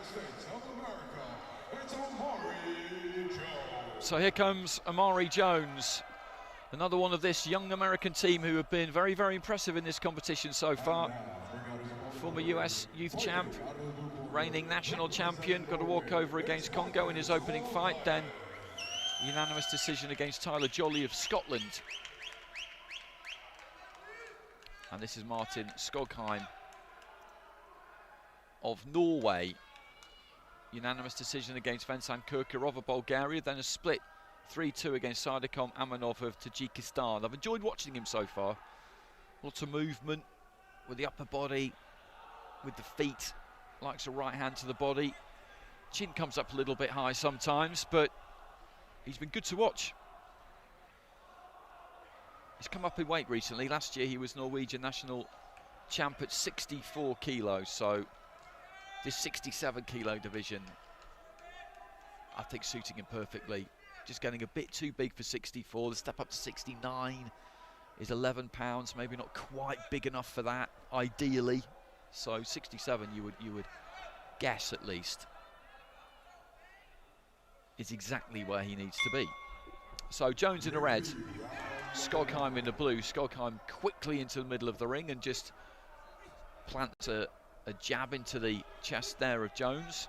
States of America, it's Omari Jones. So here comes Omari Jones, another one of this young American team who have been very, very impressive in this competition so far. Former US youth champ, reigning national champion, got a walkover against Congo in his opening fight, then unanimous decision against Tyler Jolly of Scotland. And this is Martin SKOGHEIM of Norway. Unanimous decision against Vincent Kirkorov of Bulgaria, then a split 3-2 against Sadikom Amanov of Tajikistan. I've enjoyed watching him so far. Lots of movement with the upper body, with the feet, likes a right hand to the body. Chin comes up a little bit high sometimes, but he's been good to watch. He's come up in weight recently. Last year he was Norwegian national champ at 64 kilos, so this 67 kilo division, I think, suiting him perfectly. Just getting a bit too big for 64. The step up to 69 is 11 pounds, maybe not quite big enough for that, ideally. So 67, you would guess at least, is exactly where he needs to be. So Jones in the red, SKOGHEIM in the blue. SKOGHEIM quickly into the middle of the ring and just plants a jab into the chest there of Jones.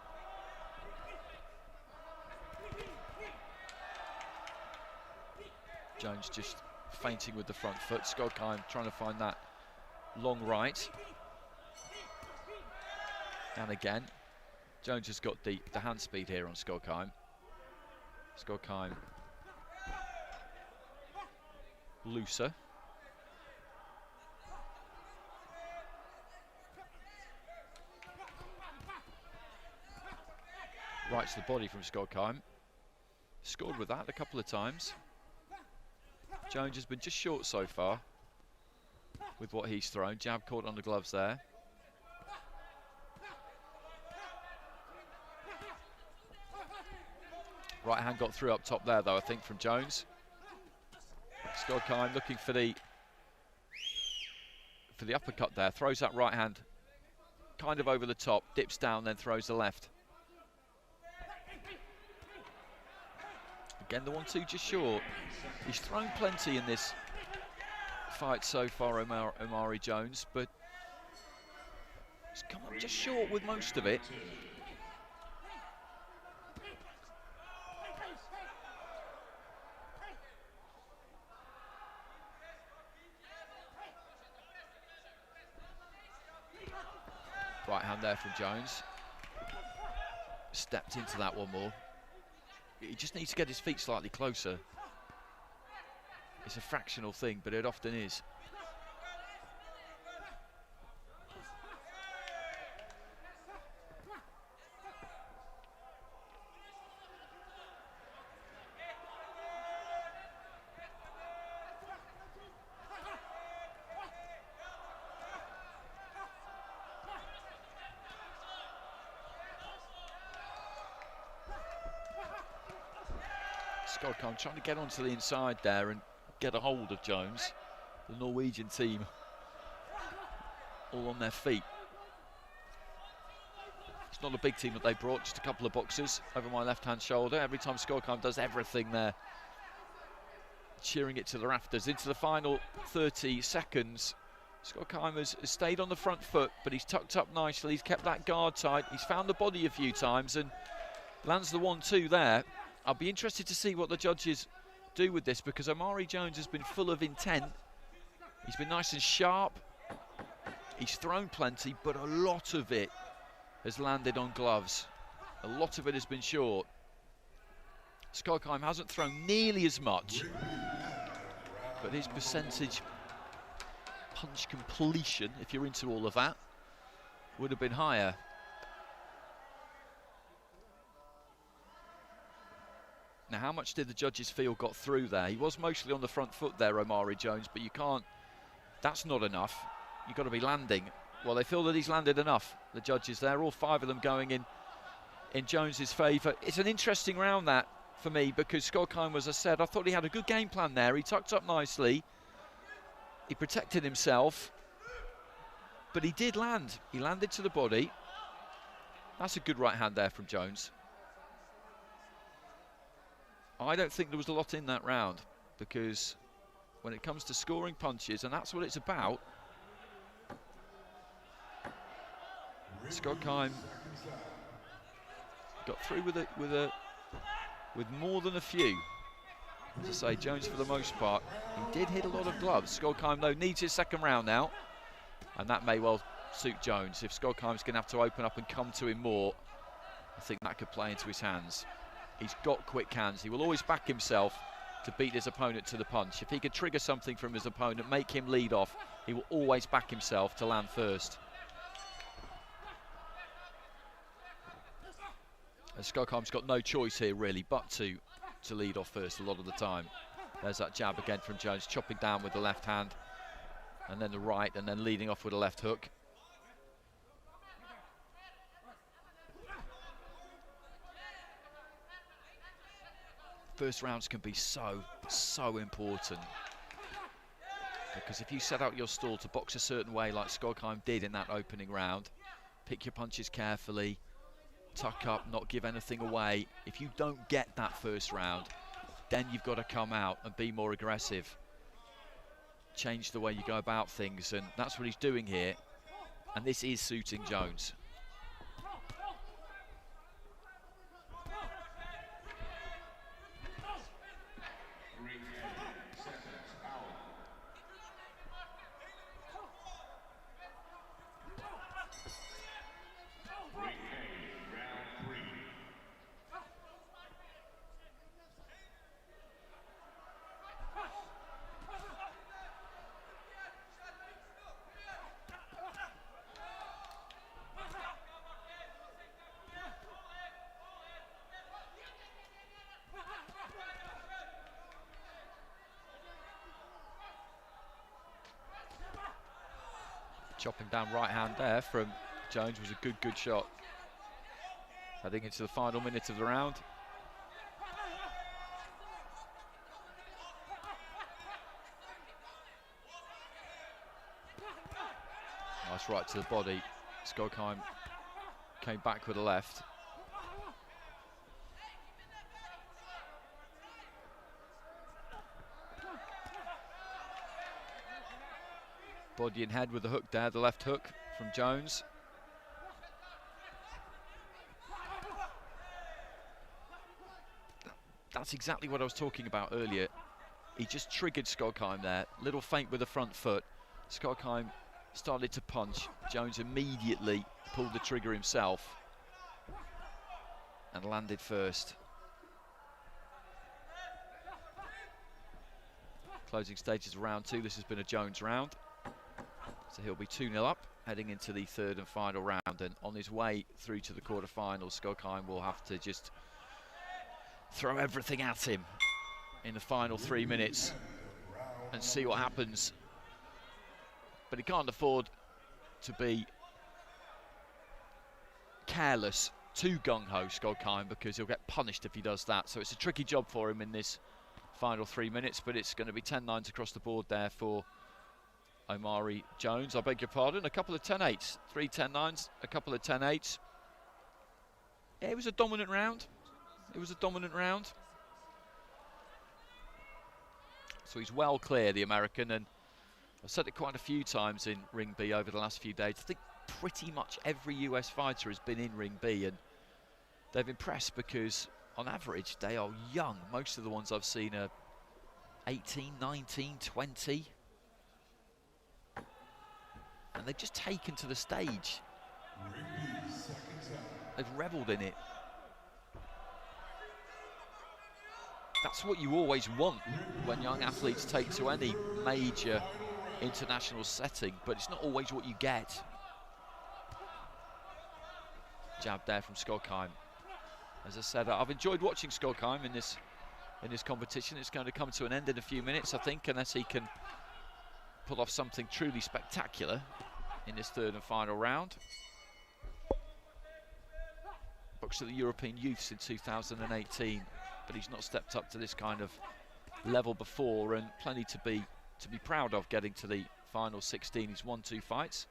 Jones just feinting with the front foot. SKOGHEIM trying to find that long right. And again, Jones has got the hand speed here on SKOGHEIM. SKOGHEIM looser. Right to the body from SKOGHEIM. Scored with that a couple of times. Jones has been just short so far with what he's thrown. Jab caught on the gloves there. Right hand got through up top there though, I think, from Jones. SKOGHEIM looking for the uppercut there. Throws that right hand kind of over the top, dips down, then throws the left. Again, the 1-2 just short. He's thrown plenty in this fight so far, Omari Jones, but he's come up just short with most of it. Right hand there from Jones. Stepped into that one more. He just needs to get his feet slightly closer. It's a fractional thing, but it often is. SKOGHEIM trying to get onto the inside there and get a hold of Jones. The Norwegian team all on their feet. It's not a big team that they brought, just a couple of boxers over my left-hand shoulder. Every time SKOGHEIM does everything there, cheering it to the rafters. Into the final 30 seconds. SKOGHEIM has stayed on the front foot, but he's tucked up nicely. He's kept that guard tight. He's found the body a few times and lands the 1-2 there. I'll be interested to see what the judges do with this, because Omari Jones has been full of intent. He's been nice and sharp. He's thrown plenty, but a lot of it has landed on gloves. A lot of it has been short. SKOGHEIM hasn't thrown nearly as much, but his percentage punch completion, if you're into all of that, would have been higher. Now, how much did the judges feel got through there? He was mostly on the front foot there, Omari Jones, but you can't, that's not enough. You've got to be landing. Well, they feel that he's landed enough, the judges there, all 5 of them going in Jones's favour. It's an interesting round, that, for me, because SKOGHEIM, as I said, I thought he had a good game plan there. He tucked up nicely. He protected himself, but he did land. He landed to the body. That's a good right hand there from Jones. I don't think there was a lot in that round, because when it comes to scoring punches, and that's what it's about, SKOGHEIM got through with more than a few. As I say, Jones for the most part, he did hit a lot of gloves. SKOGHEIM though needs his second round now, and that may well suit Jones. If SKOGHEIM's going to have to open up and come to him more, I think that could play into his hands. He's got quick hands. He will always back himself to beat his opponent to the punch. If he could trigger something from his opponent, make him lead off, he will always back himself to land first. And SKOGHEIM's got no choice here really but to lead off first a lot of the time. There's that jab again from Jones, chopping down with the left hand, and then the right, and then leading off with a left hook. First rounds can be so important, because if you set out your stall to box a certain way like SKOGHEIM did in that opening round, pick your punches carefully, tuck up, not give anything away. If you don't get that first round, then you've got to come out and be more aggressive. Change the way you go about things, and that's what he's doing here, and this is suiting Jones. Chopping down right hand there from Jones was a good shot. Heading into the final minute of the round. Nice right to the body. SKOGHEIM came back with a left. Body and head with the hook there, the left hook from Jones. That's exactly what I was talking about earlier. He just triggered SKOGHEIM there. Little feint with the front foot. SKOGHEIM started to punch. Jones immediately pulled the trigger himself and landed first. Closing stages of round two. This has been a Jones round. So he'll be 2-0 up, heading into the third and final round, and on his way through to the quarterfinals, SKOGHEIM will have to just throw everything at him in the final 3 minutes and see what happens. But he can't afford to be careless, too gung-ho, SKOGHEIM, because he'll get punished if he does that. So it's a tricky job for him in this final 3 minutes, but it's going to be 10-9s across the board there for Omari Jones. I beg your pardon, a couple of 10-8s, 3 10-9s, a couple of 10-8s. Yeah, it was a dominant round. It was a dominant round. So he's well clear, the American, and I've said it quite a few times in Ring B over the last few days. I think pretty much every US fighter has been in Ring B, and they've impressed because on average they are young. Most of the ones I've seen are 18, 19, 20. And they've just taken to the stage. They've revelled in it. That's what you always want when young athletes take to any major international setting, but it's not always what you get. Jab there from SKOGHEIM. As I said, I've enjoyed watching SKOGHEIM in this competition. It's going to come to an end in a few minutes, I think, unless he can pull off something truly spectacular in this third and final round. Boxed at the European Youths in 2018, but he's not stepped up to this kind of level before, and plenty to be proud of getting to the final 16. He's won 2 fights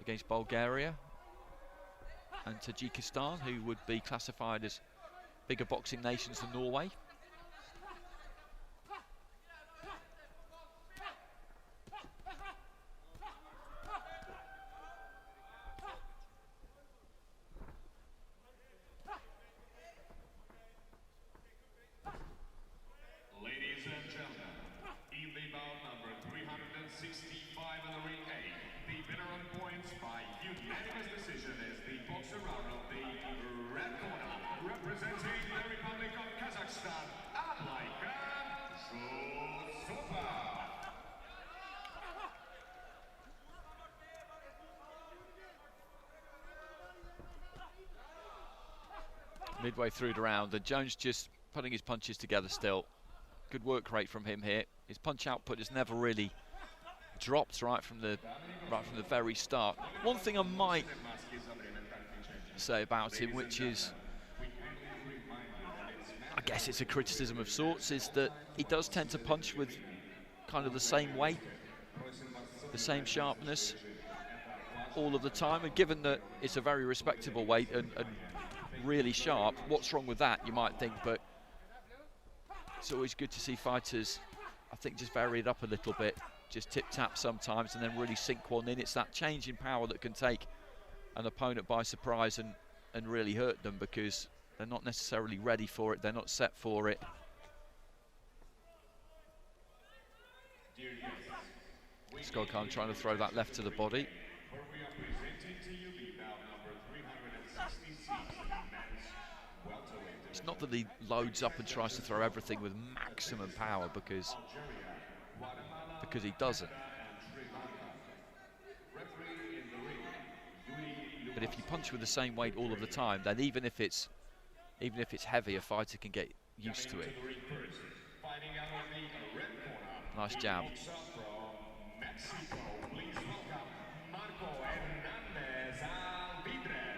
against Bulgaria. and Tajikistan, who would be classified as bigger boxing nations than Norway. Ladies and gentlemen, in the bout number 365 in the ring A, the winner on points by unanimous decision is the boxer out of the red corner, representing the Republic of Kazakhstan, AIBA. Midway through the round, and Jones just putting his punches together still. Good work rate from him here. His punch output has never really dropped right from the very start. One thing I might say about him, which is, I guess it's a criticism of sorts, is that he does tend to punch with kind of the same weight, the same sharpness all of the time. And given that it's a very respectable weight and really sharp, what's wrong with that, you might think, but it's always good to see fighters, I think, just vary it up a little bit, just tip-tap sometimes and then really sink one in. It's that change in power that can take an opponent by surprise and really hurt them, because they're not necessarily ready for it, they're not set for it. SKOGHEIM trying to throw that left to the body. It's not that he loads up and tries to throw everything with maximum power, because he doesn't. But if you punch with the same weight all of the time, then even if it's heavy, a fighter can get used to it. Nice jab.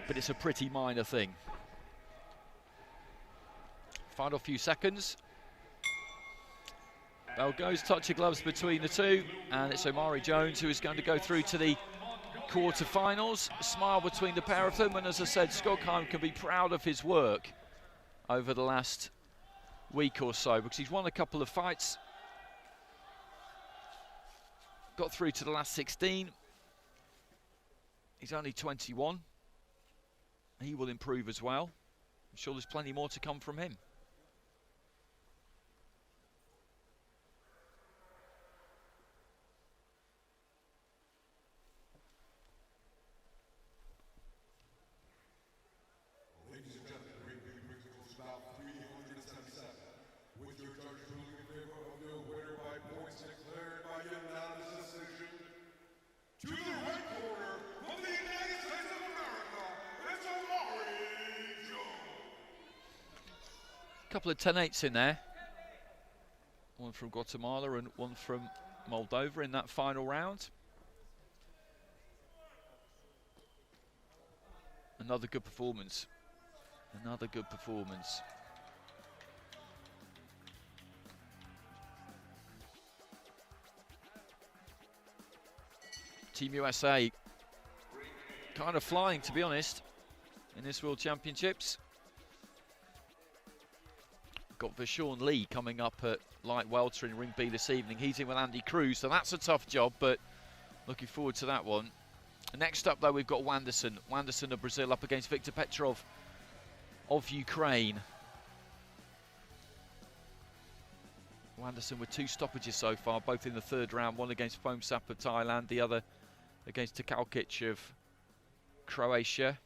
But it's a pretty minor thing. Final few seconds. Bell goes, touch of gloves between the two, and it's Omari Jones who is going to go through to the quarter-finals. A smile between the pair of them, and as I said, SKOGHEIM can be proud of his work over the last week or so, because he's won a couple of fights, got through to the last 16. He's only 21. He will improve as well. I'm sure there's plenty more to come from him. Couple of 10-8s in there. One from Guatemala and one from Moldova in that final round. Another good performance. Another good performance. Team USA kind of flying, to be honest, in this World Championships. Got Vashon Lee coming up at light welter in Ring B this evening. He's in with Andy Cruz, so that's a tough job, but looking forward to that one. Next up, though, we've got Wanderson. Wanderson of Brazil up against Viktor Petrov of Ukraine. Wanderson with 2 stoppages so far, both in the third round. One against Phomsap of Thailand, the other against Takalkic of Croatia.